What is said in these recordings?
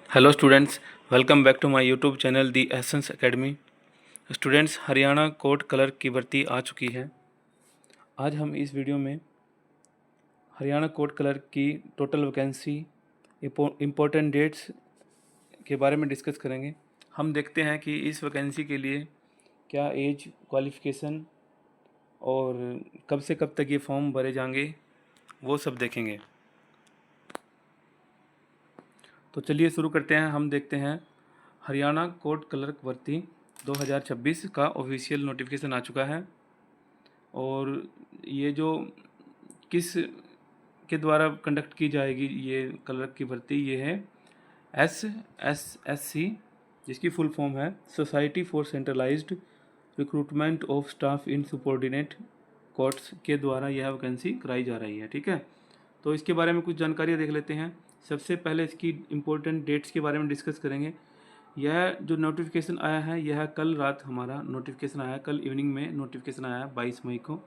Hello students, welcome back to my YouTube channel the essence academy. Students, Haryana court clerk की भर्ती आ चुकी है। आज हम इस वीडियो में हरियाणा कोर्ट क्लर्क की टोटल वैकेंसी, इम्पोर्टेंट डेट्स के बारे में डिस्कस करेंगे। हम देखते हैं कि इस वैकेंसी के लिए क्या एज, क्वालिफ़िकेशन और कब से कब तक ये फॉर्म भरे जाएंगे, वो सब देखेंगे। तो चलिए शुरू करते हैं। हम देखते हैं हरियाणा कोर्ट क्लर्क भर्ती 2026 का ऑफिशियल नोटिफिकेशन आ चुका है। और ये जो किस के द्वारा कंडक्ट की जाएगी ये क्लर्क की भर्ती, ये है SSSC, जिसकी फुल फॉर्म है society for centralised recruitment of staff in subordinate courts के द्वारा यह वैकेंसी कराई जा रही है। ठीक है, तो इसके बारे में कुछ जानकारियाँ देख लेते हैं। सबसे पहले इसकी इम्पोर्टेंट डेट्स के बारे में डिस्कस करेंगे। यह जो नोटिफिकेशन आया है, यह कल रात हमारा नोटिफिकेशन आया, कल इवनिंग में नोटिफिकेशन आया 22 मई को।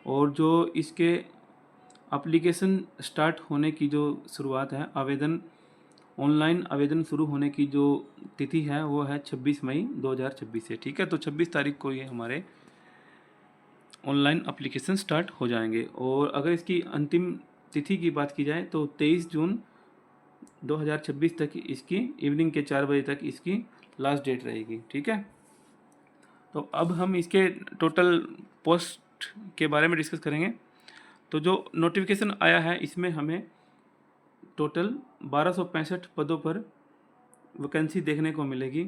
और जो इसके एप्लीकेशन स्टार्ट होने की जो शुरुआत है, ऑनलाइन आवेदन शुरू होने की जो तिथि है वो है 26 मई 2026 से। ठीक है, तो 26 तारीख को ये हमारे ऑनलाइन एप्लीकेशन स्टार्ट हो जाएंगे। और अगर इसकी अंतिम तिथि की बात की जाए तो 23 जून 2026 तक इसकी इवनिंग के 4 बजे तक इसकी लास्ट डेट रहेगी। ठीक है, तो अब हम इसके टोटल पोस्ट के बारे में डिस्कस करेंगे। तो जो नोटिफिकेशन आया है, इसमें हमें टोटल 1265 पदों पर वैकेंसी देखने को मिलेगी।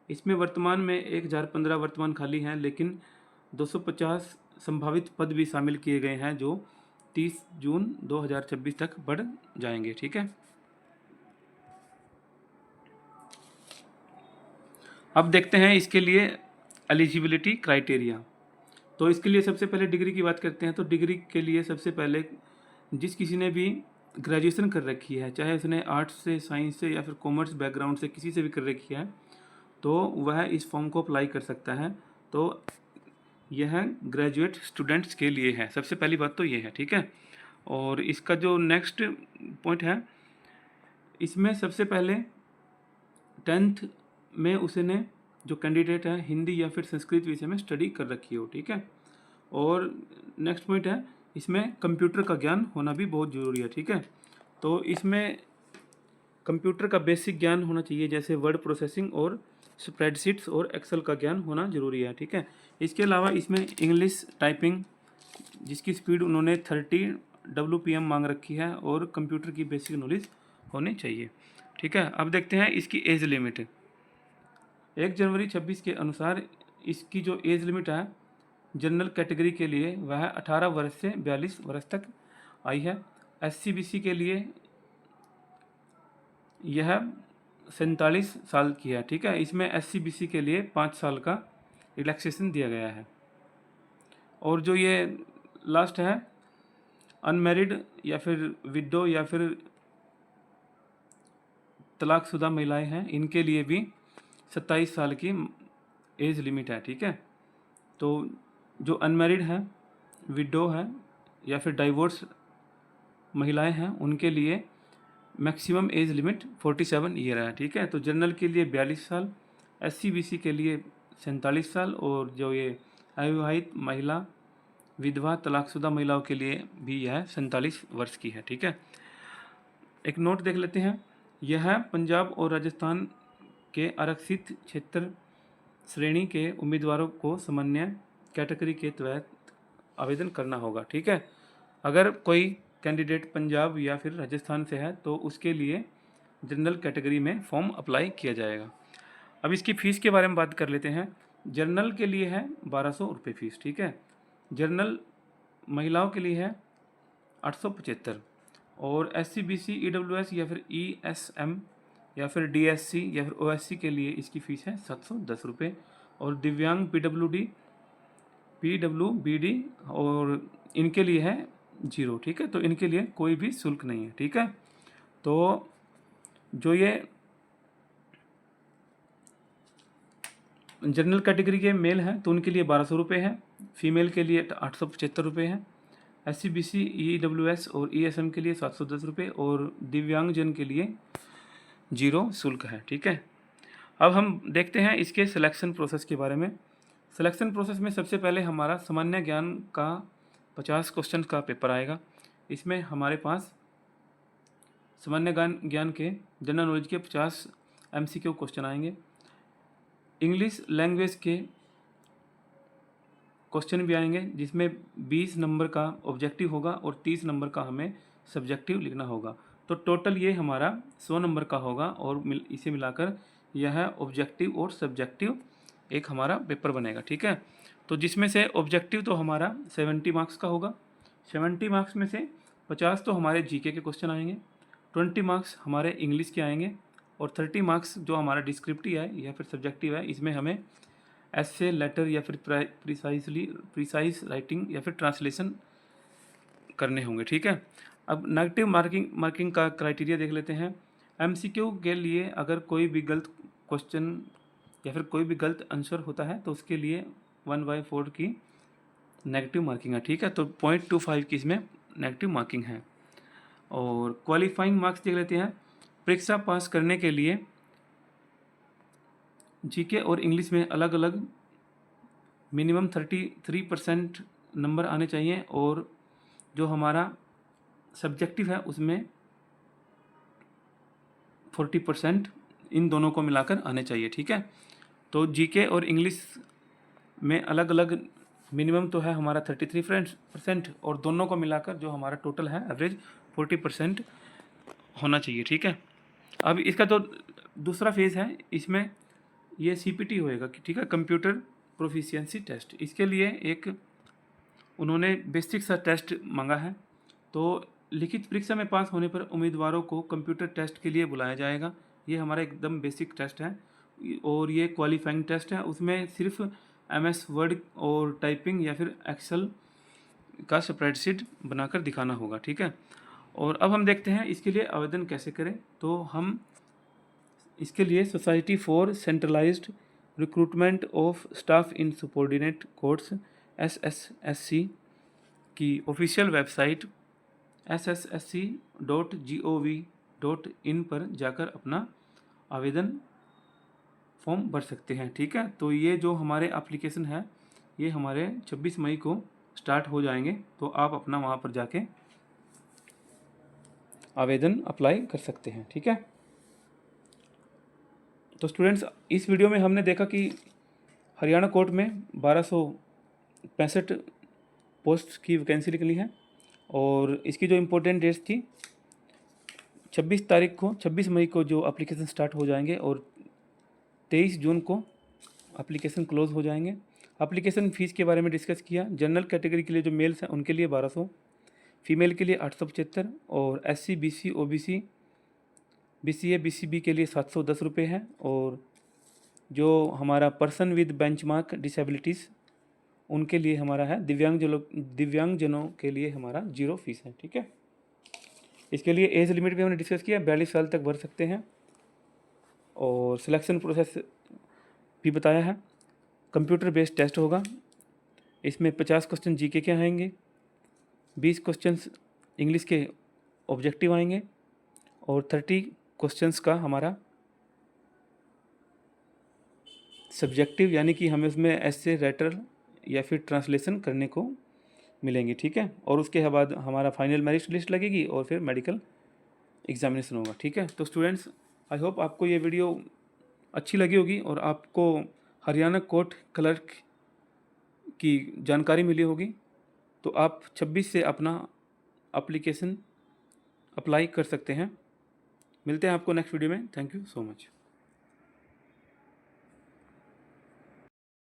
इसमें वर्तमान में 1015 वर्तमान खाली हैं, लेकिन 250 संभावित पद भी शामिल किए गए हैं जो 30 जून 2026 तक बढ़ जाएंगे। ठीक है, अब देखते हैं इसके लिए एलिजिबिलिटी क्राइटेरिया। तो इसके लिए सबसे पहले डिग्री की बात करते हैं। तो डिग्री के लिए सबसे पहले जिस किसी ने भी ग्रेजुएशन कर रखी है, चाहे उसने आर्ट्स से, साइंस से या फिर कॉमर्स बैकग्राउंड से किसी से भी कर रखी है, तो वह इस फॉर्म को अप्लाई कर सकता है। तो यह ग्रेजुएट स्टूडेंट्स के लिए है। सबसे पहली बात तो ये है। ठीक है, और इसका जो नेक्स्ट पॉइंट है, इसमें सबसे पहले 10th में उसने जो कैंडिडेट है हिंदी या फिर संस्कृत विषय में स्टडी कर रखी हो। ठीक है, और नेक्स्ट पॉइंट है, इसमें कंप्यूटर का ज्ञान होना भी बहुत ज़रूरी है। ठीक है, तो इसमें कंप्यूटर का बेसिक ज्ञान होना चाहिए, जैसे वर्ड प्रोसेसिंग और स्प्रेडशीट्स और एक्सेल का ज्ञान होना ज़रूरी है। ठीक है, इसके अलावा इसमें इंग्लिश टाइपिंग, जिसकी स्पीड उन्होंने 30 WPM मांग रखी है, और कंप्यूटर की बेसिक नॉलेज होनी चाहिए। ठीक है, अब देखते हैं इसकी एज लिमिट। 1 जनवरी 26 के अनुसार इसकी जो एज लिमिट है जनरल कैटेगरी के लिए वह 18 वर्ष से 42 वर्ष तक आई है। SC/BC के लिए यह 47 साल की है। ठीक है, इसमें SC/BC के लिए 5 साल का रिलैक्सेशन दिया गया है। और जो ये लास्ट है, अनमैरिड या फिर विडो या फिर तलाकशुदा महिलाएं हैं, इनके लिए भी 27 साल की एज लिमिट है। ठीक है, तो जो अनमैरिड है, विडो है या फिर डाइवोर्स महिलाएं हैं, उनके लिए मैक्सिमम एज लिमिट 47 ईयर है। ठीक है, तो जनरल के लिए 42 साल, SC/BC के लिए 47 साल, और जो ये अविवाहित महिला, विधवा, तलाकशुदा महिलाओं के लिए भी यह 47 वर्ष की है। ठीक है, एक नोट देख लेते हैं। यह पंजाब और राजस्थान के आरक्षित क्षेत्र श्रेणी के उम्मीदवारों को सामान्य कैटेगरी के तहत आवेदन करना होगा। ठीक है, अगर कोई कैंडिडेट पंजाब या फिर राजस्थान से है तो उसके लिए जनरल कैटेगरी में फॉर्म अप्लाई किया जाएगा। अब इसकी फ़ीस के बारे में बात कर लेते हैं। जनरल के लिए है 1200 रुपये फ़ीस। ठीक है, जनरल महिलाओं के लिए है 875, और SC/BC, EWS या फिर ESM या फिर DSC या फिर OSC के लिए इसकी फ़ीस है 710 रुपये, और दिव्यांग PWBD और इनके लिए है 0। ठीक है, तो इनके लिए कोई भी शुल्क नहीं है। ठीक है, तो जो ये जनरल कैटेगरी के मेल हैं तो उनके लिए 1200 रुपये है, फीमेल के लिए 875 रुपये है, SC/BC, EWS और ESM के लिए 710 रुपये, और दिव्यांगजन के लिए 0 शुल्क है। ठीक है, अब हम देखते हैं इसके सिलेक्शन प्रोसेस के बारे में। सिलेक्शन प्रोसेस में सबसे पहले हमारा सामान्य ज्ञान का 50 क्वेश्चन का पेपर आएगा। इसमें हमारे पास सामान्य ज्ञान के जनरल नॉलेज के 50 MCQ क्वेश्चन आएंगे। इंग्लिश लैंग्वेज के क्वेश्चन भी आएंगे, जिसमें 20 नंबर का ऑब्जेक्टिव होगा और 30 नंबर का हमें सब्जेक्टिव लिखना होगा। तो टोटल ये हमारा 100 नंबर का होगा और इसे मिलाकर यह ऑब्जेक्टिव और सब्जेक्टिव एक हमारा पेपर बनेगा। ठीक है, तो जिसमें से ऑब्जेक्टिव तो हमारा 70 मार्क्स का होगा। 70 मार्क्स में से 50 तो हमारे जीके के क्वेश्चन आएंगे, 20 मार्क्स हमारे इंग्लिश के आएंगे और 30 मार्क्स जो हमारा डिस्क्रिप्टिव है या फिर सब्जेक्टिव है, इसमें हमें ऐसे लेटर या फिर प्रिसाइज राइटिंग या फिर ट्रांसलेशन करने होंगे। ठीक है, अब नेगेटिव मार्किंग का क्राइटेरिया देख लेते हैं। MCQ के लिए अगर कोई भी गलत क्वेश्चन या फिर कोई भी गलत आंसर होता है तो उसके लिए 1/4 की नेगेटिव मार्किंग है। ठीक है, तो 0.25 की इसमें नेगेटिव मार्किंग है। और क्वालिफाइंग मार्क्स देख लेते हैं। परीक्षा पास करने के लिए जीके और इंग्लिश में अलग अलग मिनिमम 33% नंबर आने चाहिए और जो हमारा सब्जेक्टिव है उसमें 40% इन दोनों को मिलाकर आने चाहिए। ठीक है, तो जीके और इंग्लिश में अलग अलग मिनिमम तो है हमारा 33% और दोनों को मिलाकर जो हमारा टोटल है एवरेज 40% होना चाहिए। ठीक है, अब इसका तो दूसरा फेज़ है, इसमें ये CPT होएगा कि ठीक है, कंप्यूटर प्रोफिशिएंसी टेस्ट। इसके लिए एक उन्होंने बेसिक सा टेस्ट मांगा है। तो लिखित परीक्षा में पास होने पर उम्मीदवारों को कंप्यूटर टेस्ट के लिए बुलाया जाएगा। ये हमारा एकदम बेसिक टेस्ट है और ये क्वालिफाइंग टेस्ट है। उसमें सिर्फ MS वर्ड और टाइपिंग या फिर एक्सेल का स्प्रेडशीट बनाकर दिखाना होगा। ठीक है, और अब हम देखते हैं इसके लिए आवेदन कैसे करें। तो हम इसके लिए society for centralised recruitment of staff in subordinate courts SSSC की ऑफिशियल वेबसाइट sssc.gov.in पर जाकर अपना आवेदन फॉर्म भर सकते हैं। ठीक है, तो ये जो हमारे एप्लीकेशन है ये हमारे 26 मई को स्टार्ट हो जाएंगे, तो आप अपना वहाँ पर जाके आवेदन अप्लाई कर सकते हैं। ठीक है, तो स्टूडेंट्स इस वीडियो में हमने देखा कि हरियाणा कोर्ट में 1265 पोस्ट की वैकेंसी निकली है और इसकी जो इम्पोर्टेंट डेट्स थी 26 मई को जो एप्लीकेशन स्टार्ट हो जाएंगे और 23 जून को एप्लीकेशन क्लोज हो जाएंगे। एप्लीकेशन फ़ीस के बारे में डिस्कस किया। जनरल कैटेगरी के लिए जो मेल्स हैं उनके लिए 1200, फीमेल के लिए 875 और SC BC OBC BCA BCB के लिए 710 रुपये है। और जो हमारा पर्सन विद बेंचमार्क डिसेबिलिटीज़ उनके लिए हमारा है, दिव्यांगजनों के लिए हमारा 0 फीस है। ठीक है, इसके लिए एज लिमिट भी हमने डिस्कस किया, 42 साल तक भर सकते हैं और सिलेक्शन प्रोसेस भी बताया है। कंप्यूटर बेस्ड टेस्ट होगा, इसमें 50 क्वेश्चन जीके के आएंगे, 20 क्वेश्चंस इंग्लिश के ऑब्जेक्टिव आएंगे और 30 क्वेश्चंस का हमारा सब्जेक्टिव, यानी कि हमें उसमें ऐसे लेटर या फिर ट्रांसलेशन करने को मिलेंगे। ठीक है, और उसके बाद हमारा फाइनल मेरिट लिस्ट लगेगी और फिर मेडिकल एग्जामिनेशन होगा। ठीक है, तो स्टूडेंट्स आई होप आपको ये वीडियो अच्छी लगी होगी और आपको हरियाणा कोर्ट क्लर्क की जानकारी मिली होगी। तो आप 26 से अपना एप्लीकेशन अप्लाई कर सकते हैं। मिलते हैं आपको नेक्स्ट वीडियो में। Thank you so much.